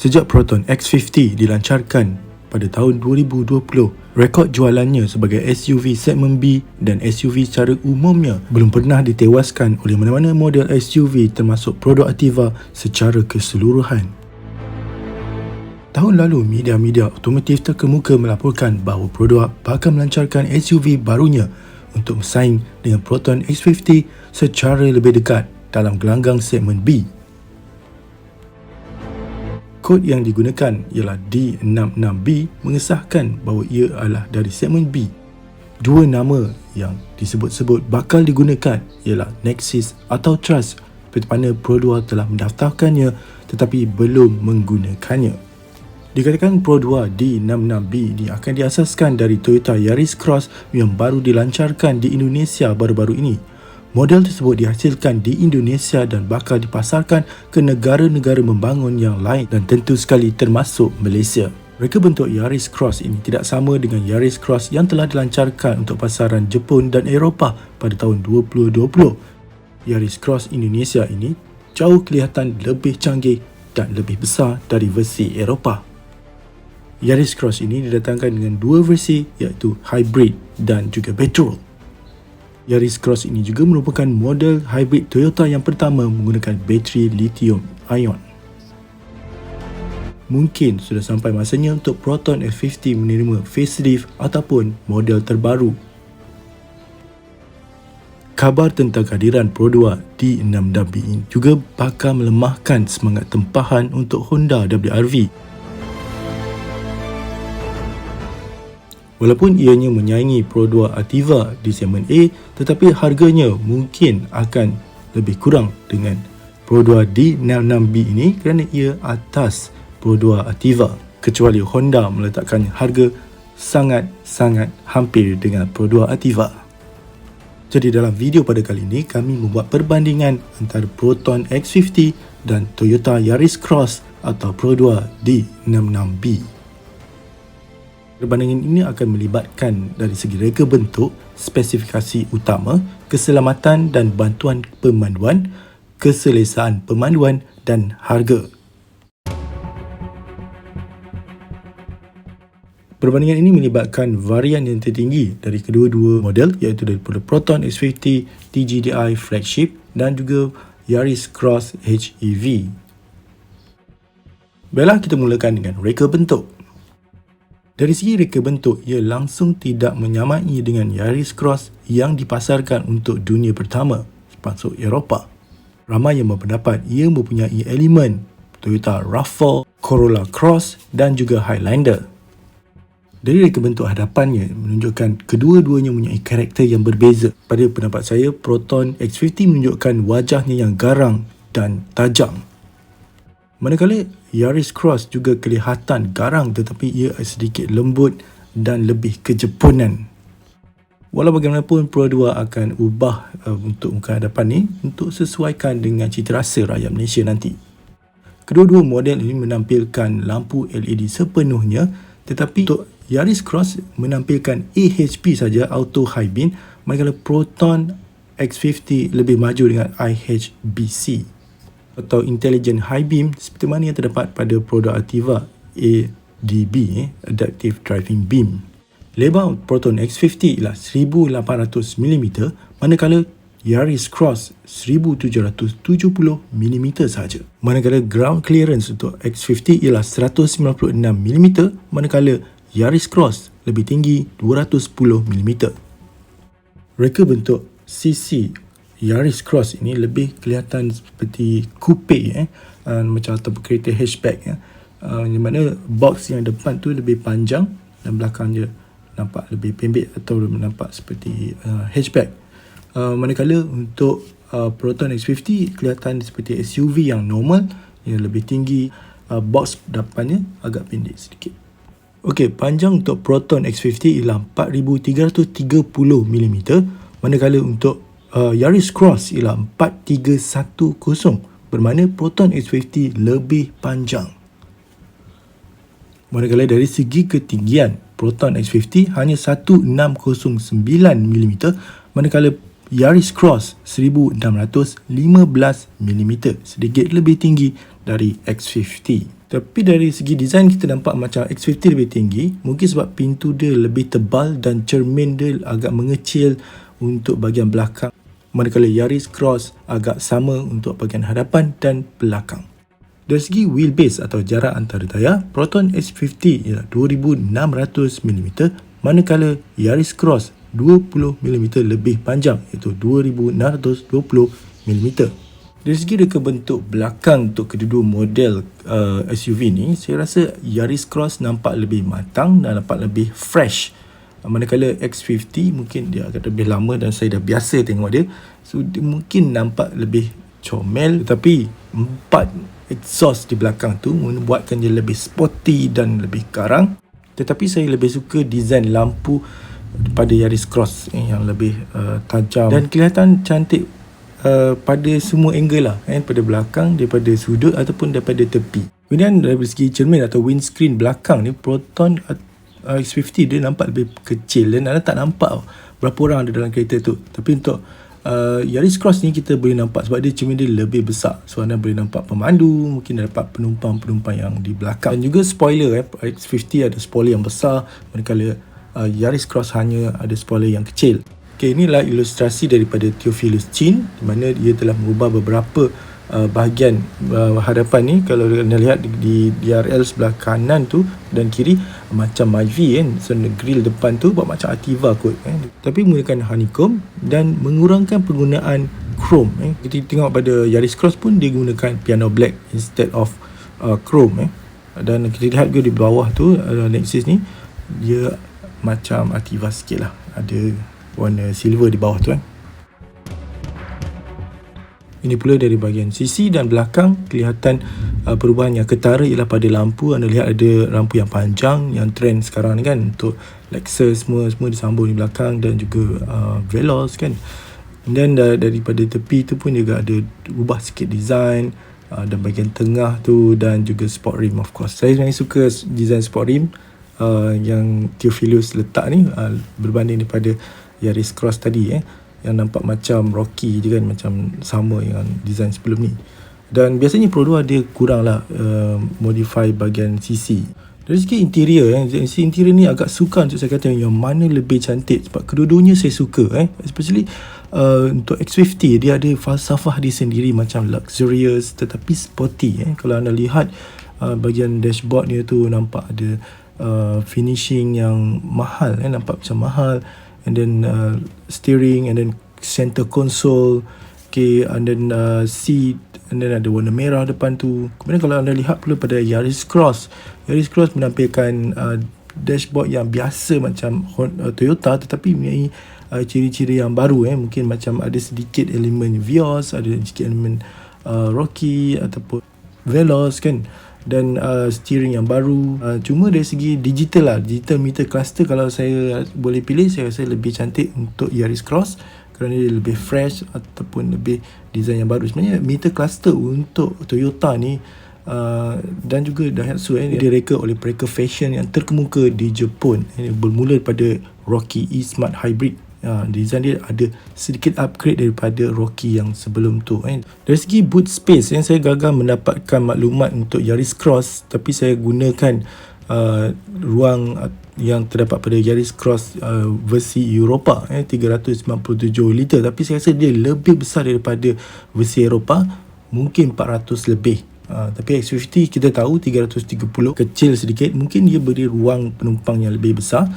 Sejak Proton X50 dilancarkan pada tahun 2020, rekod jualannya sebagai SUV segmen B dan SUV secara umumnya belum pernah ditewaskan oleh mana-mana model SUV termasuk produk Ativa secara keseluruhan. Tahun lalu, media-media otomotif terkemuka melaporkan bahawa produk bakal melancarkan SUV barunya untuk bersaing dengan Proton X50 secara lebih dekat dalam gelanggang segmen B. Kod yang digunakan ialah D66B mengesahkan bahawa ia adalah dari segmen B. Dua nama yang disebut-sebut bakal digunakan ialah Nexis atau Trust, seperti mana Pro 2 telah mendaftarkannya tetapi belum menggunakannya. Dikatakan Pro 2 D66B ini akan diasaskan dari Toyota Yaris Cross yang baru dilancarkan di Indonesia baru-baru ini. Model tersebut dihasilkan di Indonesia dan bakal dipasarkan ke negara-negara membangun yang lain dan tentu sekali termasuk Malaysia. Reka bentuk Yaris Cross ini tidak sama dengan Yaris Cross yang telah dilancarkan untuk pasaran Jepun dan Eropah pada tahun 2020. Yaris Cross Indonesia ini jauh kelihatan lebih canggih dan lebih besar dari versi Eropah. Yaris Cross ini didatangkan dengan dua versi iaitu Hybrid dan juga Petrol. Yaris Cross ini juga merupakan model hybrid Toyota yang pertama menggunakan bateri lithium-ion. Mungkin sudah sampai masanya untuk Proton X50 menerima facelift ataupun model terbaru. Kabar tentang kehadiran Pro 2 D66B ini juga bakal melemahkan semangat tempahan untuk Honda WR-V. Walaupun ianya menyaingi Pro 2 Ativa di segmen A, tetapi harganya mungkin akan lebih kurang dengan Pro 2 D66B ini kerana ia atas Pro 2 Ativa, kecuali Honda meletakkan harga sangat-sangat hampir dengan Pro 2 Ativa. Jadi dalam video pada kali ini, kami membuat perbandingan antara Proton X50 dan Toyota Yaris Cross atau Pro 2 D66B. Perbandingan ini akan melibatkan dari segi reka bentuk, spesifikasi utama, keselamatan dan bantuan pemanduan, keselesaan pemanduan dan harga. Perbandingan ini melibatkan varian yang tertinggi dari kedua-dua model iaitu daripada Proton X50 TGDI Flagship dan juga Yaris Cross HEV. Baiklah, kita mulakan dengan reka bentuk. Dari segi reka bentuk, ia langsung tidak menyamai dengan Yaris Cross yang dipasarkan untuk dunia pertama, termasuk Eropah. Ramai yang berpendapat ia mempunyai elemen Toyota RAV4, Corolla Cross dan juga Highlander. Dari reka bentuk hadapannya menunjukkan kedua-duanya mempunyai karakter yang berbeza. Pada pendapat saya, Proton X50 menunjukkan wajahnya yang garang dan tajam. Manakala Yaris Cross juga kelihatan garang tetapi ia sedikit lembut dan lebih kejepunan. Walau bagaimanapun, Pro 2 akan ubah untuk muka hadapan ni untuk sesuaikan dengan cita rasa rakyat Malaysia nanti. Kedua-dua model ini menampilkan lampu LED sepenuhnya, tetapi untuk Yaris Cross menampilkan AHP saja, Auto High Beam, manakala Proton X50 lebih maju dengan IHBC atau Intelligent High Beam seperti mana yang terdapat pada produk Ativa ADB, Adaptive Driving Beam. Lebar Proton X50 ialah 1800mm, manakala Yaris Cross 1770mm sahaja. Manakala ground clearance untuk X50 ialah 196mm, manakala Yaris Cross lebih tinggi 210mm. Reka bentuk CC Yaris Cross ini lebih kelihatan seperti coupe, macam atau kereta hatchback, yang mana box yang depan tu lebih panjang dan belakang dia nampak lebih pendek atau nampak seperti hatchback. Manakala untuk Proton X50 kelihatan seperti SUV yang normal, yang lebih tinggi, box depannya agak pendek sedikit. Okey, panjang untuk Proton X50 ialah 4330mm, manakala untuk Yaris Cross ialah 4310, bermakna Proton X50 lebih panjang. Manakala dari segi ketinggian, Proton X50 hanya 1609mm, manakala Yaris Cross 1615mm, sedikit lebih tinggi dari X50. Tapi dari segi design kita nampak macam X50 lebih tinggi, mungkin sebab pintu dia lebih tebal dan cermin dia agak mengecil untuk bahagian belakang, manakala Yaris Cross agak sama untuk bahagian hadapan dan belakang. Dari segi wheelbase atau jarak antara tayar, Proton X50 ialah 2600mm, manakala Yaris Cross 20mm lebih panjang iaitu 2620mm. Dari segi reka bentuk belakang untuk kedua-dua model SUV ni, saya rasa Yaris Cross nampak lebih matang dan nampak lebih fresh. Manakala X50 mungkin dia agak lebih lama dan saya dah biasa tengok dia, so dia mungkin nampak lebih comel, tetapi 4 exhaust di belakang tu membuatkan dia lebih sporty dan lebih garang. Tetapi saya lebih suka design lampu pada Yaris Cross yang lebih tajam dan kelihatan cantik pada semua angle lah, pada belakang, daripada sudut ataupun daripada tepi. Kemudian dari segi cermin atau windscreen belakang ni, Proton X50 dia nampak lebih kecil dan anda tak nampak berapa orang ada dalam kereta tu. Tapi untuk Yaris Cross ni kita boleh nampak sebab dia cermin dia lebih besar, so anda boleh nampak pemandu, mungkin dapat penumpang-penumpang yang di belakang. Dan juga spoiler, X50 ada spoiler yang besar, manakala Yaris Cross hanya ada spoiler yang kecil. Okay, inilah ilustrasi daripada Theophilus Chin, di mana dia telah mengubah beberapa bahagian hadapan ni. Kalau anda lihat di DRL sebelah kanan tu dan kiri macam Myvi kan, so grill depan tu buat macam Ativa kot tapi menggunakan honeycomb dan mengurangkan penggunaan chrome. Kita tengok pada Yaris Cross pun dia gunakan piano black instead of chrome dan kita lihat juga di bawah tu Lexus ni dia macam Ativa sikit lah, ada warna silver di bawah tu Ini pula dari bahagian sisi dan belakang, kelihatan perubahan yang ketara ialah pada lampu. Anda lihat ada lampu yang panjang yang trend sekarang ni kan, untuk Lexus semua disambung di belakang, dan juga Veloz kan. Dan daripada tepi tu pun juga ada ubah sikit design dan bahagian tengah tu, dan juga sport rim of course. Saya sebenarnya suka design sport rim yang Theophilus letak ni berbanding daripada Yaris Cross tadi yang nampak macam Rocky je kan, macam sama dengan design sebelum ni. Dan biasanya Pro 2 dia kurang lah modify bahagian sisi. Dari segi interior, sisi interior ni agak sukar untuk saya kata yang mana lebih cantik, sebab kedua-duanya saya suka especially untuk X50 dia ada falsafah dia sendiri, macam luxurious tetapi sporty. Kalau anda lihat bahagian dashboard dia tu nampak ada finishing yang mahal, nampak macam mahal. And then steering, and then center console, okay, and then seat, and then ada warna merah depan tu. Kemudian kalau anda lihat pula pada Yaris Cross menampilkan dashboard yang biasa macam Toyota, tetapi mempunyai ciri-ciri yang baru. Mungkin macam ada sedikit elemen Vios, ada sedikit elemen Rocky ataupun Veloz kan, dan steering yang baru. Cuma dari segi digital meter cluster, kalau saya boleh pilih, saya rasa lebih cantik untuk Yaris Cross kerana dia lebih fresh ataupun lebih design yang baru. Sebenarnya meter cluster untuk Toyota ni dan juga Daihatsu direka oleh mereka fashion yang terkemuka di Jepun. Bermula pada Rocky E-Smart Hybrid. Design dia ada sedikit upgrade daripada Rocky yang sebelum tu. Dari segi boot space, saya gagal mendapatkan maklumat untuk Yaris Cross, tapi saya gunakan ruang yang terdapat pada Yaris Cross versi Eropah, 397 liter, tapi saya rasa dia lebih besar daripada versi Eropah, mungkin 400 lebih. Tapi X50 kita tahu 330, kecil sedikit, mungkin dia beri ruang penumpang yang lebih besar.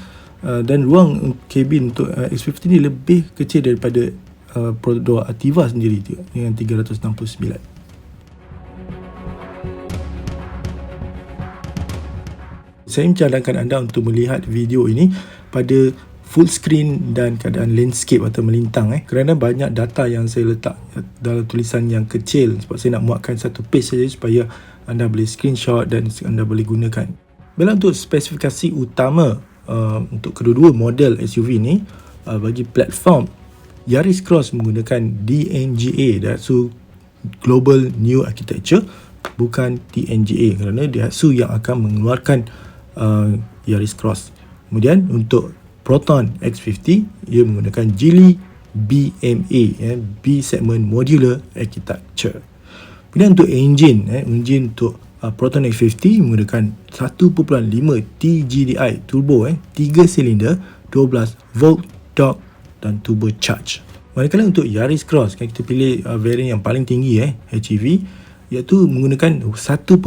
Dan ruang kabin untuk X50 ni lebih kecil daripada Pro 2 Ativa sendiri dengan 369. Saya mencadangkan anda untuk melihat video ini pada full screen dan keadaan landscape atau melintang kerana banyak data yang saya letak dalam tulisan yang kecil, sebab saya nak muatkan satu page saja supaya anda boleh screenshot dan anda boleh gunakan. Bila untuk spesifikasi utama untuk kedua-dua model SUV ni, bagi platform, Yaris Cross menggunakan DNGA, Daihatsu Global New Architecture, bukan TNGA, kerana Daihatsu yang akan mengeluarkan Yaris Cross. Kemudian untuk Proton X50 ia menggunakan Geely BMA, B segment modular architecture. Kemudian untuk engine untuk Proton X50 menggunakan 1.5 TGDI turbo, 3 silinder, 12 volt torque dan turbocharge. Manakala untuk Yaris Cross, kita pilih variant yang paling tinggi, HEV, iaitu menggunakan 1.5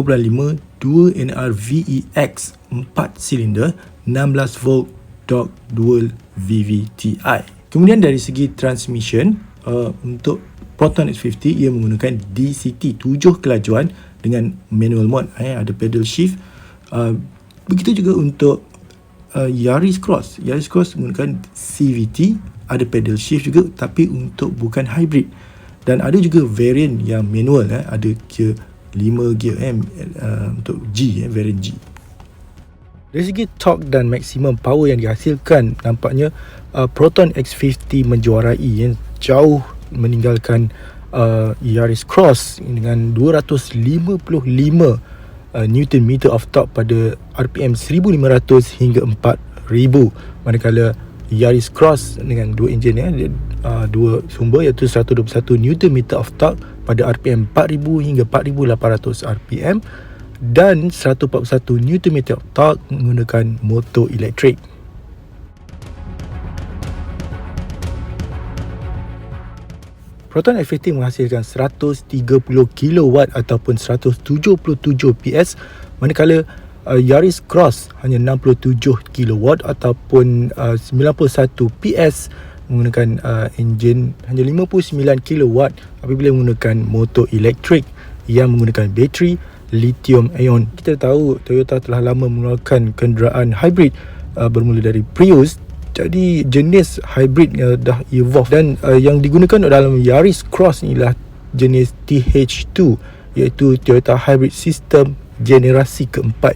2NR VEX 4 silinder, 16 volt torque dual VVTi. Kemudian dari segi transmission, untuk Proton X50 ia menggunakan DCT 7 kelajuan dengan manual mode, ada pedal shift. Begitu juga untuk Yaris Cross menggunakan CVT, ada pedal shift juga, tapi untuk bukan hybrid. Dan ada juga variant yang manual, ada gear 5 gear untuk G, variant G. Dari segi torque dan maksimum power yang dihasilkan, nampaknya Proton X50 menjuarai, jauh meninggalkan Yaris Cross dengan 255 Nm of torque pada RPM 1500 hingga 4000, manakala Yaris Cross dengan dua enjin, dua sumber, iaitu 121 Nm of torque pada RPM 4000 hingga 4800 RPM dan 141 Nm of torque menggunakan motor elektrik. Proton X50 menghasilkan 130 kW ataupun 177 PS, manakala Yaris Cross hanya 67 kW ataupun 91 PS menggunakan enjin hanya 59 kW apabila menggunakan motor elektrik yang menggunakan bateri lithium ion. Kita tahu Toyota telah lama mengeluarkan kenderaan hybrid bermula dari Prius. Jadi jenis hybrid dah evolve dan yang digunakan dalam Yaris Cross inilah jenis TH2, iaitu Toyota Hybrid System generasi keempat.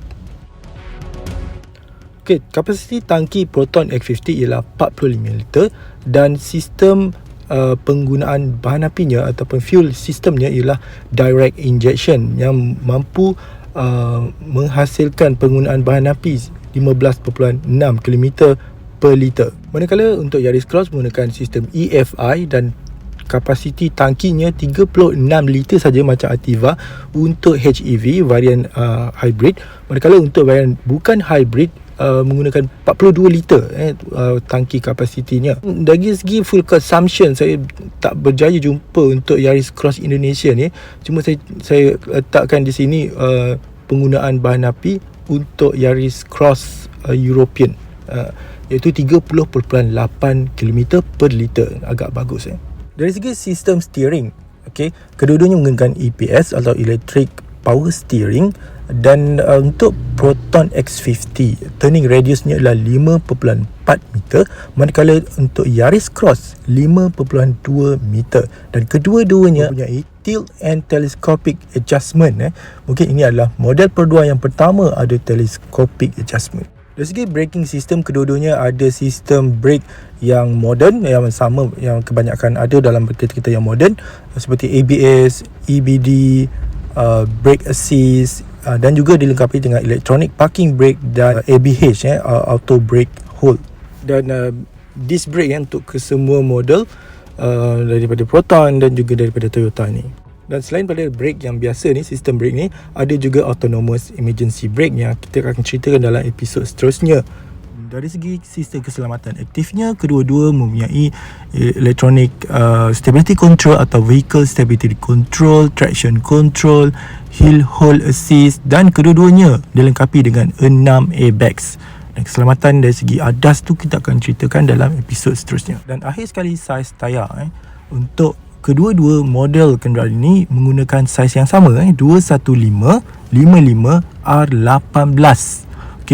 Kapasiti tangki Proton X50 ialah 45 liter dan sistem penggunaan bahan apinya ataupun fuel sistemnya ialah direct injection yang mampu menghasilkan penggunaan bahan api 15.6 km per liter. Manakala untuk Yaris Cross menggunakan sistem EFI dan kapasiti tangkinya 36 liter saja macam Ativa untuk HEV varian hybrid. Manakala untuk varian bukan hybrid menggunakan 42 liter tangki kapasitinya. Dari segi fuel consumption, saya tak berjaya jumpa untuk Yaris Cross Indonesia ni. Cuma saya letakkan di sini penggunaan bahan api untuk Yaris Cross European, iaitu 30.8 km per liter. Agak bagus. Dari segi sistem steering, kedua-duanya menggunakan EPS atau Electric Power Steering. Dan untuk Proton X50 turning radiusnya adalah 5.4 meter, manakala untuk Yaris Cross 5.2 meter, dan kedua-duanya mempunyai tilt and telescopic adjustment. Mungkin ini adalah model Pro 2 yang pertama ada telescopic adjustment. Dari segi braking system, kedua-duanya ada sistem brake yang moden, yang sama yang kebanyakan ada dalam kereta-kereta yang moden, seperti ABS, EBD, brake assist, dan juga dilengkapi dengan electronic parking brake dan ABH, auto brake hold, dan disc brake untuk kesemua model daripada Proton dan juga daripada Toyota ni. Dan selain pada brake yang biasa ni, sistem brake ni ada juga autonomous emergency brake yang kita akan ceritakan dalam episod seterusnya. Dari segi sistem keselamatan aktifnya, kedua-dua mempunyai electronic stability control atau vehicle stability control, traction control, hill hold assist, dan kedua-duanya dilengkapi dengan 6 airbags. Dan keselamatan dari segi ADAS tu kita akan ceritakan dalam episod seterusnya. Dan akhir sekali, saiz tayar. Untuk kedua-dua model kenderaan ini menggunakan saiz yang sama, 215 55 R18.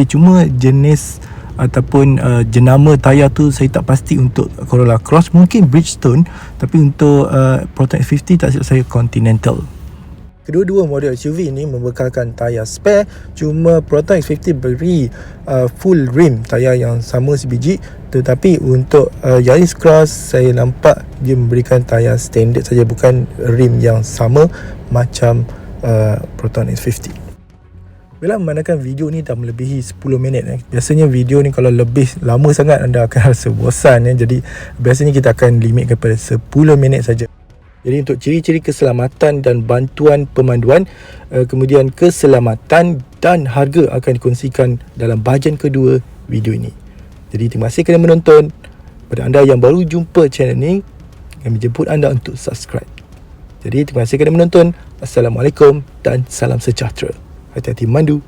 Cuma jenis ataupun jenama tayar tu saya tak pasti untuk Corolla Cross, mungkin Bridgestone, tapi untuk Proton X50 tak silap saya Continental. Kedua-dua model SUV ini membekalkan tayar spare, cuma Proton X50 beri full rim tayar yang sama sebiji, tetapi untuk Yaris Cross saya nampak dia memberikan tayar standard saja, bukan rim yang sama macam Proton X50. Bila memandangkan video ni dah melebihi 10 minit biasanya video ni kalau lebih lama sangat anda akan rasa bosan Jadi biasanya kita akan limit kepada 10 minit saja. Jadi untuk ciri-ciri keselamatan dan bantuan pemanduan, kemudian keselamatan dan harga akan dikongsikan dalam bahagian kedua video ini. Jadi terima kasih kerana menonton. Pada anda yang baru jumpa channel ni, kami jemput anda untuk subscribe. Jadi terima kasih kerana menonton. Assalamualaikum dan salam sejahtera. Hati-hati mandu.